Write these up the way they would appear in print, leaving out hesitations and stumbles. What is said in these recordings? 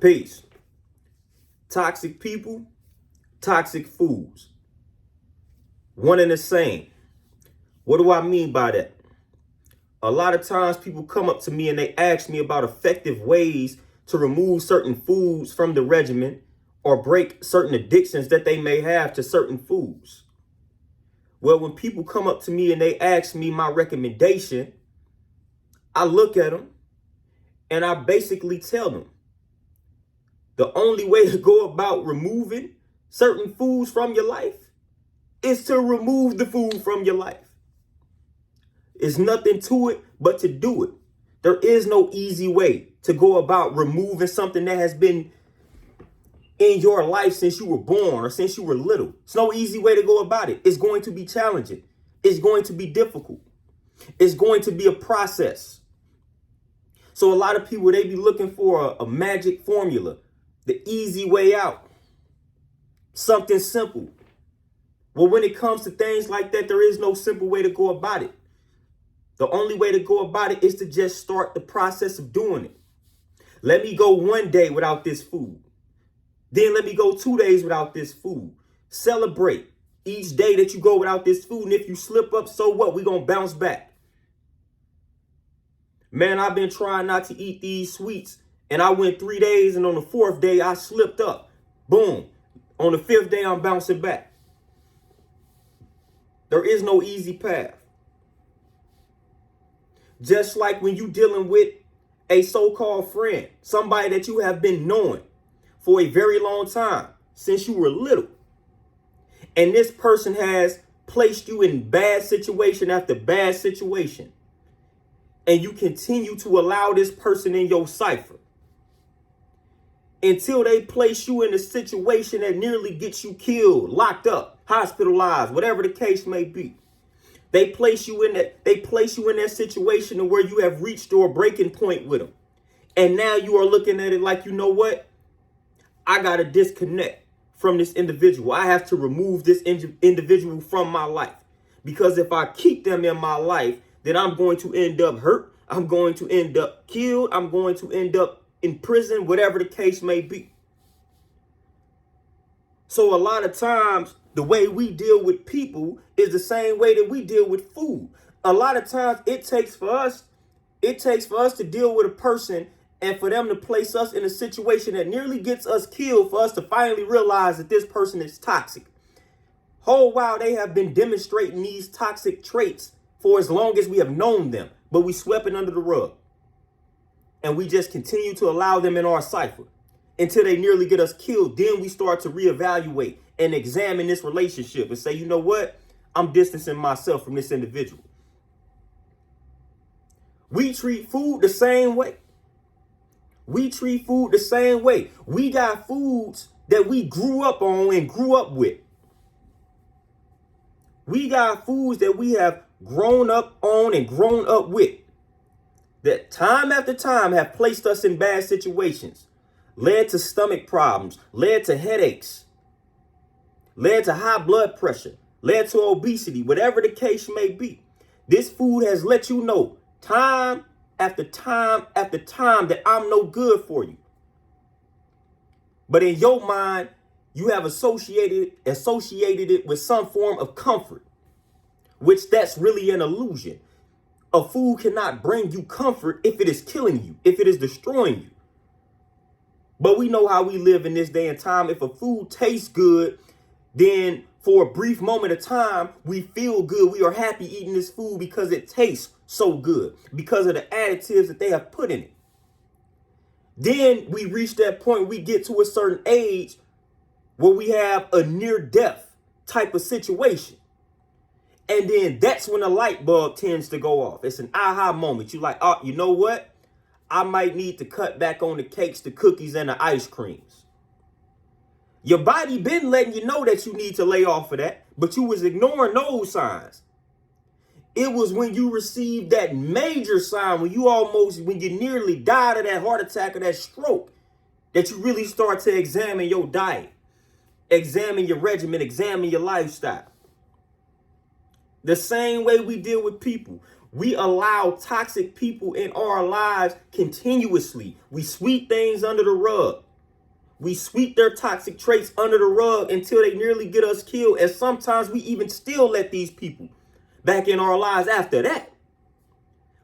Peace. Toxic people, toxic foods. One and the same. What do I mean by that? A lot of times people come up to me and they ask me about effective ways to remove certain foods from the regimen or break certain addictions that they may have to certain foods. Well, when people come up to me and they ask me my recommendation, I look at them and I basically tell them the only way to go about removing certain foods from your life is to remove the food from your life. There's nothing to it but to do it. There is no easy way to go about removing something that has been in your life since you were born or since you were little. It's no easy way to go about it. It's going to be challenging. It's going to be difficult. It's going to be a process. So a lot of people, they be looking for a magic formula, the easy way out, something simple. Well, when it comes to things like that, there is no simple way to go about it. The only way to go about it is to just start the process of doing it. Let me go 1 day without this food. Then let me go 2 days without this food. Celebrate each day that you go without this food. And if you slip up, so what? We're going to bounce back. Man, I've been trying not to eat these sweets. And I went 3 days. And on the 4th day, I slipped up. Boom. On the 5th day, I'm bouncing back. There is no easy path. Just like when you're dealing with a so-called friend, somebody that you have been knowing for a very long time, since you were little. And this person has placed you in bad situation after bad situation. And you continue to allow this person in your cipher until they place you in a situation that nearly gets you killed, locked up, hospitalized, whatever the case may be. They place you in that situation where you have reached your breaking point with them. And now you are looking at it like, you know what? I got to disconnect from this individual. I have to remove this individual from my life. Because if I keep them in my life, then I'm going to end up hurt. I'm going to end up killed. I'm going to end up in prison, whatever the case may be. So a lot of times, the way we deal with people is the same way that we deal with food. A lot of times it takes for us to deal with a person and for them to place us in a situation that nearly gets us killed for us to finally realize that this person is toxic. Whole while they have been demonstrating these toxic traits for as long as we have known them, but we swept it under the rug. And we just continue to allow them in our cipher until they nearly get us killed. Then we start to reevaluate and examine this relationship and say, you know what? I'm distancing myself from this individual. We treat food the same way. We treat food the same way. We got foods that we grew up on and grew up with. We got foods that we have grown up on and grown up with, that time after time have placed us in bad situations, led to stomach problems, led to headaches, led to high blood pressure, led to obesity, whatever the case may be. This food has let you know time after time after time that I'm no good for you. But in your mind, you have associated it with some form of comfort, which that's really an illusion. A food cannot bring you comfort if it is killing you, if it is destroying you. But we know how we live in this day and time. If a food tastes good, then for a brief moment of time, we feel good. We are happy eating this food because it tastes so good, because of the additives that they have put in it. Then we reach that point, we get to a certain age where we have a near death type of situation. And then that's when the light bulb tends to go off. It's an aha moment. You're like, oh, you know what? I might need to cut back on the cakes, the cookies, and the ice creams. Your body been letting you know that you need to lay off of that, but you was ignoring those signs. It was when you received that major sign, when you nearly died of that heart attack or that stroke, that you really start to examine your diet, examine your regimen, examine your lifestyle. The same way we deal with people. We allow toxic people in our lives continuously. We sweep things under the rug. We sweep their toxic traits under the rug until they nearly get us killed. And sometimes we even still let these people back in our lives after that.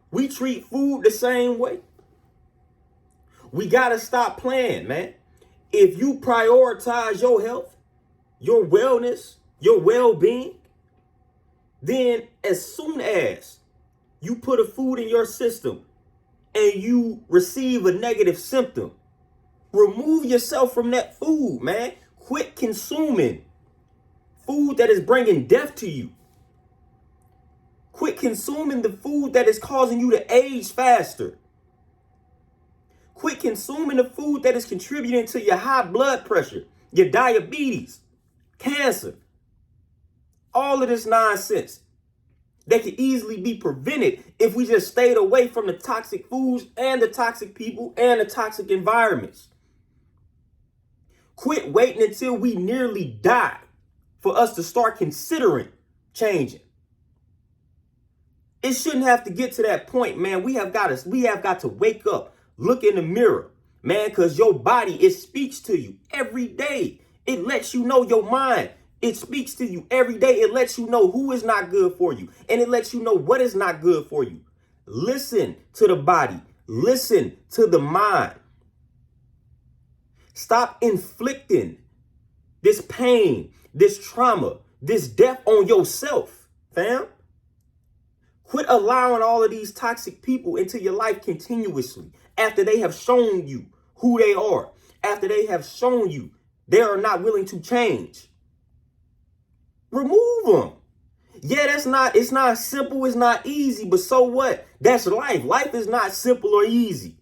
We treat food the same way. We got to stop playing, man. If you prioritize your health, your wellness, your well-being, then as soon as you put a food in your system and you receive a negative symptom, remove yourself from that food, man. Quit consuming food that is bringing death to you. Quit consuming the food that is causing you to age faster. Quit consuming the food that is contributing to your high blood pressure, your diabetes, cancer, all of this nonsense that could easily be prevented if we just stayed away from the toxic foods and the toxic people and the toxic environments. Quit waiting until we nearly die for us to start considering changing. It shouldn't have to get to that point, man. We have got to wake up, look in the mirror, man, because your body, it speaks to you every day. It lets you know your mind. It speaks to you every day. It lets you know who is not good for you. And it lets you know what is not good for you. Listen to the body. Listen to the mind. Stop inflicting this pain, this trauma, this death on yourself, fam. Quit allowing all of these toxic people into your life continuously after they have shown you who they are, after they have shown you they are not willing to change. Remove them. Yeah, it's not simple, it's not easy, but so what? That's life. Life is not simple or easy.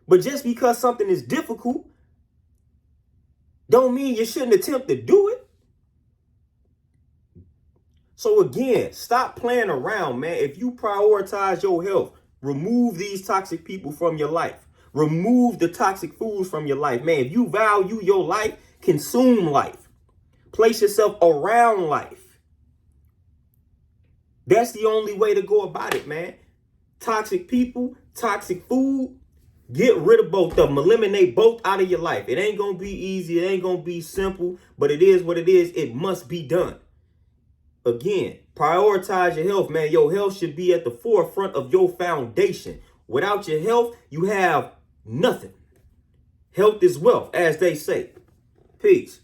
But just because something is difficult, don't mean you shouldn't attempt to do it. So again, stop playing around, man. If you prioritize your health, remove these toxic people from your life. Remove the toxic foods from your life, man. If you value your life, consume life. Place yourself around life. That's the only way to go about it, man. Toxic people, toxic food, get rid of both of them. Eliminate both out of your life. It ain't going to be easy. It ain't going to be simple, but it is what it is. It must be done. Again, prioritize your health, man. Your health should be at the forefront of your foundation. Without your health, you have nothing. Health is wealth, as they say. Peace.